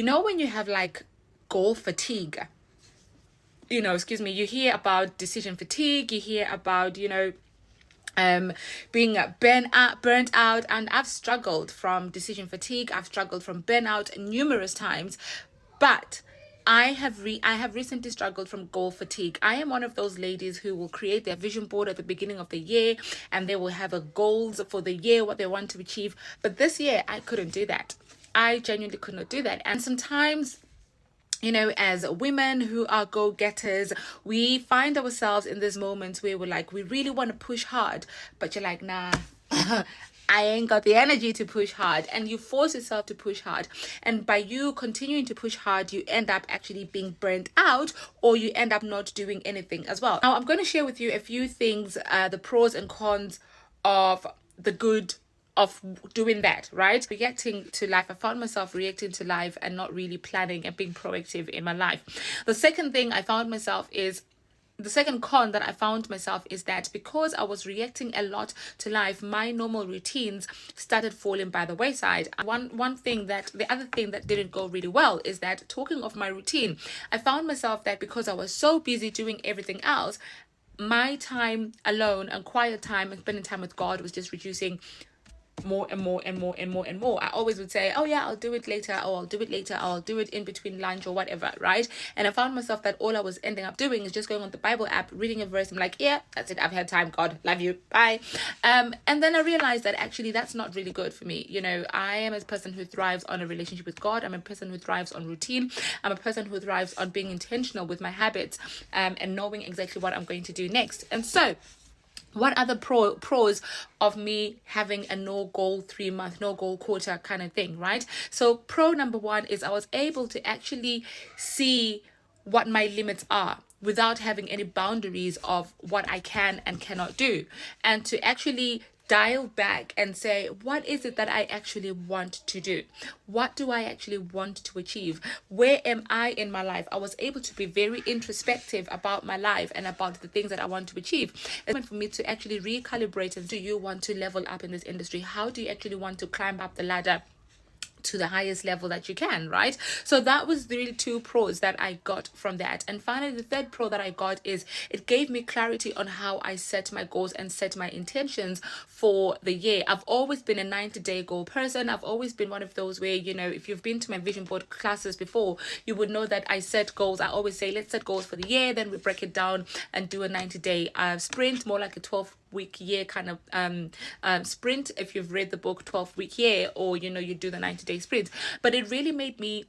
You know, when you have like goal fatigue, you hear about decision fatigue, you hear about, being burnt out, and I've struggled from decision fatigue. I've struggled from burnout numerous times, but I have recently struggled from goal fatigue. I am one of those ladies who will create their vision board at the beginning of the year, and they will have a goals for the year, what they want to achieve. But this year I couldn't do that. I genuinely could not do that. And sometimes, as women who are go-getters, we find ourselves in this moment where we're like, we really want to push hard, but you're like, nah, I ain't got the energy to push hard, and you force yourself to push hard. And by you continuing to push hard, you end up actually being burnt out, or you end up not doing anything as well. Now, I'm going to share with you a few things, the pros and cons of the good of doing that, right? Reacting to life. I found myself reacting to life and not really planning and being proactive in my life. The second con that I found myself is that because I was reacting a lot to life, my normal routines started falling by the wayside. The other thing that didn't go really well is that, talking of my routine, I found myself that because I was so busy doing everything else, my time alone and quiet time and spending time with God was just reducing more and more and more and more and more. I always would say, oh yeah, I'll do it later, or I'll do it later, or I'll do it in between lunch or whatever, right? And I found myself that all I was ending up doing is just going on the Bible app, reading a verse. I'm like, yeah, that's it, I've had time, God, love you, bye. And then I realized that actually that's not really good for me. I am a person who thrives on a relationship with God. I'm a person who thrives on routine. I'm a person who thrives on being intentional with my habits, and knowing exactly what I'm going to do next. And so, what are the pros of me having a no goal 3 month, no goal quarter kind of thing, right? So pro number one is I was able to actually see what my limits are without having any boundaries of what I can and cannot do, and to actually dial back and say, what is it that I actually want to do? What do I actually want to achieve? Where am I in my life? I was able to be very introspective about my life and about the things that I want to achieve. It's for me to actually recalibrate. And do you want to level up in this industry? How do you actually want to climb up the ladder to the highest level that you can, right? So that was really two pros that I got from that. And finally, the third pro that I got is it gave me clarity on how I set my goals and set my intentions for the year. I've always been a 90-day goal person. I've always been one of those where, if you've been to my vision board classes before, you would know that I set goals. I always say, let's set goals for the year, then we break it down and do a 90-day sprint, more like a 12-week year kind of sprint, if you've read the book 12-week year, or you do the 90-day sprint. But it really made me